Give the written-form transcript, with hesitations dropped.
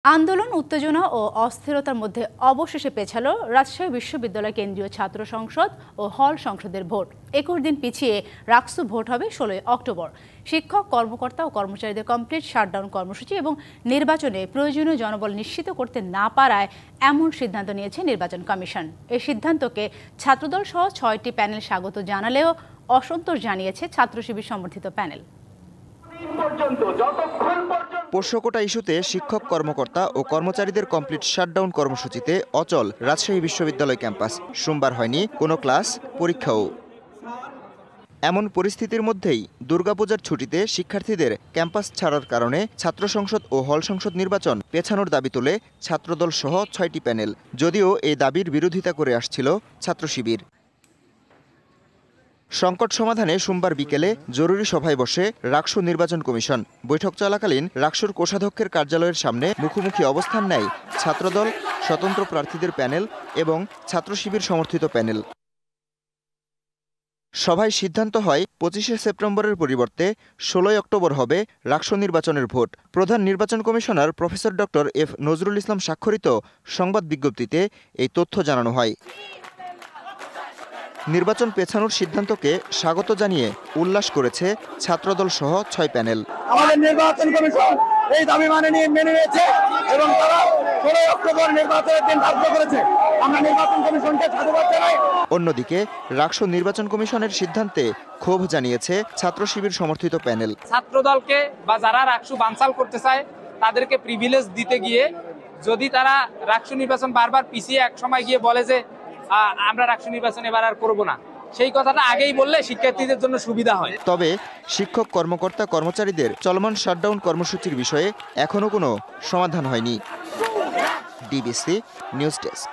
আন্দোলন, উত্তেজনা ও অস্থিরতার মধ্যে অবশেষে পেছালো রাজশাহী বিশ্ববিদ্যালয় কেন্দ্রীয় ছাত্র সংসদ ও হল সংসদের ভোট। 21 দিন পিছিয়ে রাকসু ভোট হবে 16 অক্টোবর। শিক্ষক, কর্মকর্তা ও কর্মচারীদের কমপ্লিট শাটডাউন কর্মসূচি এবং নির্বাচনে প্রয়োজনীয় জনবল নিশ্চিত করতে না পারায় এমন সিদ্ধান্ত নিয়েছে নির্বাচন কমিশন। এই সিদ্ধান্তকে ছাত্রদল সহ 6টি প্যানেল স্বাগত জানালেও অসন্তোষ জানিয়েছে ছাত্র শিবির সমর্থিত প্যানেল। পোষ্যকোটা ইস্যুতে শিক্ষক, কর্মকর্তা ও কর্মচারীদের কমপ্লিট শাটডাউন কর্মসূচিতে অচল রাজশাহী বিশ্ববিদ্যালয় ক্যাম্পাস। সোমবার হয়নি কোনো ক্লাস, পরীক্ষাও। এমন পরিস্থিতির মধ্যেই দুর্গাপূজার ছুটিতে শিক্ষার্থীদের ক্যাম্পাস ছাড়ার কারণে ছাত্র সংসদ ও হল সংসদ নির্বাচন পেছানোর দাবি তোলে ছাত্রদল সহ 6টি প্যানেল। যদিও এই দাবির বিরোধিতা করে আসছিল ছাত্র শিবির। সংকট সমাধানে সোমবার বিকেলে জরুরি সভায় বসে রাকসু নির্বাচন কমিশন। বৈঠক চলাকালীন রাকসুর কোষাধ্যক্ষের কার্যালয়ের সামনে মুখোমুখি অবস্থান নেয় ছাত্রদল, স্বতন্ত্র প্রার্থীদের প্যানেল এবং ছাত্র শিবির সমর্থিত প্যানেল। সভায় সিদ্ধান্ত হয় 25শে সেপ্টেম্বরের পরিবর্তে 16 অক্টোবর হবে রাকসু নির্বাচনের ভোট। প্রধান নির্বাচন commissioner professor doctor F Nazrul Islam স্বাক্ষরিত সংবাদ বিজ্ঞপ্তিতে এই তথ্য জানানো হয়। নির্বাচন পেছানোর সিদ্ধান্তকে স্বাগত জানিয়ে উল্লাস করেছে ছাত্রদল সহ 6 প্যানেল। আমাদের নির্বাচন কমিশন এই দাবি মেনে নিয়েছে এবং তারা 16 অক্টোবর নির্বাচনের দিন ধার্য করেছে। আমরা নির্বাচন কমিশনকে সাধুবাদ জানাই। অন্যদিকে রাকসু নির্বাচন কমিশনের সিদ্ধান্তে ক্ষোভ জানিয়েছে ছাত্র শিবির সমর্থিত প্যানেল। ছাত্রদলকে বা যারা রাকসু বানচাল করতে চায় তাদেরকে প্রিভিলেজ দিতে গিয়ে যদি তারা রাকসু নির্বাচন বারবার পিছিয়ে এক সময় গিয়ে বলে যে আমরা রাকসু নির্বাচন এবার আর করব না, সেই কথাটা আগেই বললে শিক্ষার্থীদের জন্য সুবিধা হয়। তবে শিক্ষক, কর্মকর্তা, কর্মচারীদের চলমান শাটডাউন কর্মসূচির বিষয়ে এখনো কোনো সমাধান হয়নি। DBC news desk.